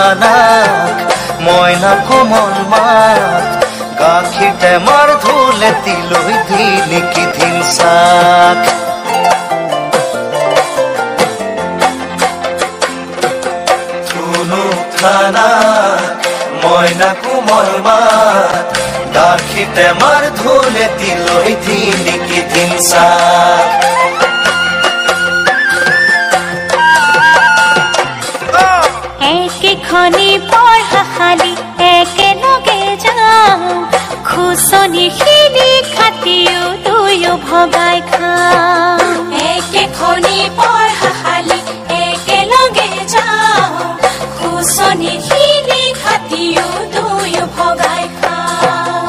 থানাক ময়না কোমল মাত গাখীৰ টেমাৰ ধুলে তিলৈ দি নেকি ধিনচাক ধুনুক থানাক ময়না কোমল মাত গাখীৰ টেমাৰ ধুলে তিলৈ দি নেকি ধিনচাক খনি পঢ়া খালি একেলগে যাওঁ খুচনি খিনি খাতিও দুয়ো ভগাই খাওঁ একেখনি পঢ়া খালি একেলগে যাওঁ খুচনি খিনি খাতিও দুয়ো ভগাই খাওঁ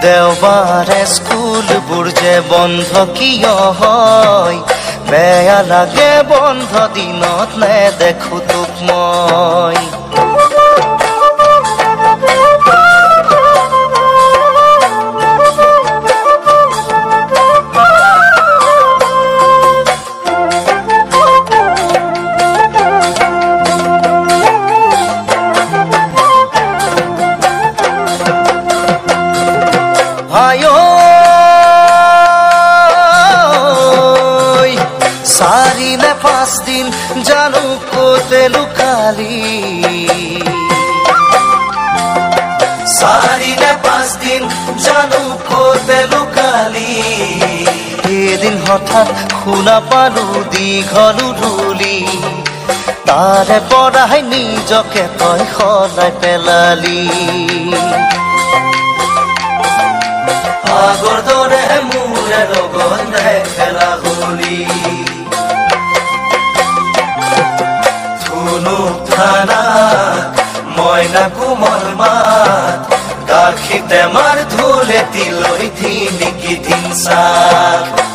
দেওবাৰে স্কুলবোৰ যে বন্ধ কিয় হয় বেয়া লাগে বন্ধ দিনত নেদেখো তোক মই চাৰি নে পাঁচ দিন জানো ক'তে লুকালি চাৰি নে পাঁচ দিন জানো ক'তে লুকালি এদিন হঠাৎ শুনা পালো দীঘল উৰুলি তাৰে পৰাই নিজকে তই সলাই পেলালি আগৰ দৰে মোৰে লগত নেখেলা হলি ধুনুক থানাক ময়না কোমল মাত গাখীৰ টেমাৰ ধুলে তিলৈ দি নেকি ধিনচাক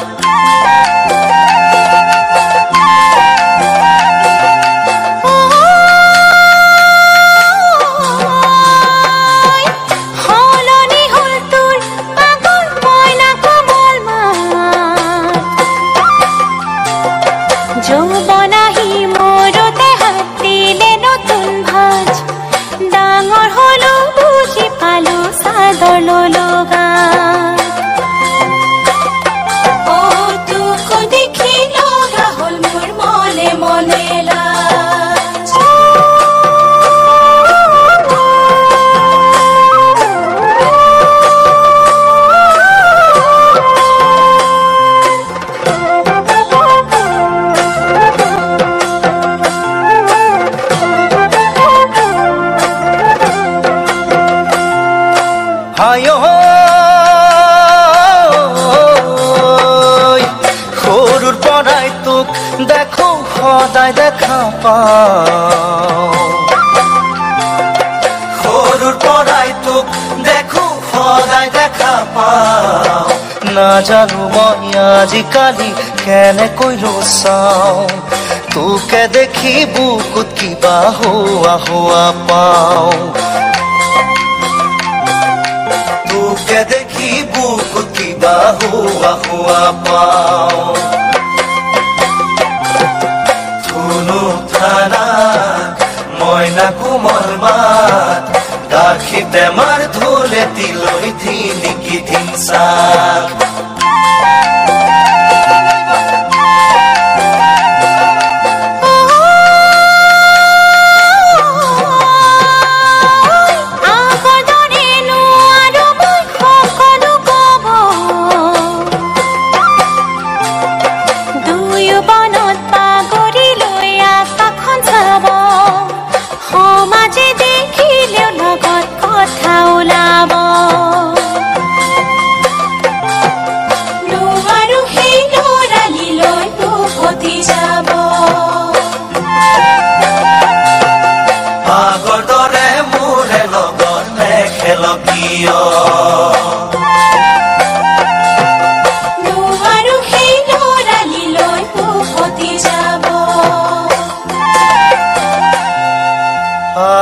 সৰুৰ পৰাই তোক দেখো সদায় দেখা পাওঁ সৰুৰ পৰাই তোক দেখো সদায় দেখা পাওঁ নাজানো মই আজিকালি কেনেকৈ ৰচাওঁ তোকে দেখি বুকুত কিবা হোৱা হোৱা পাওঁ তোকে দেখি বুকুত কিবা হোৱা হোৱা পাওঁ ধুনুক থানাক ময়না কোমল মাত গাখীৰ টেমাৰ ধুলে তিলৈ দি নেকি ধিনচাক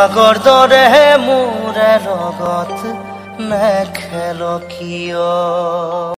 আগৰ দৰে মোৰে লগত নেখেল কিয়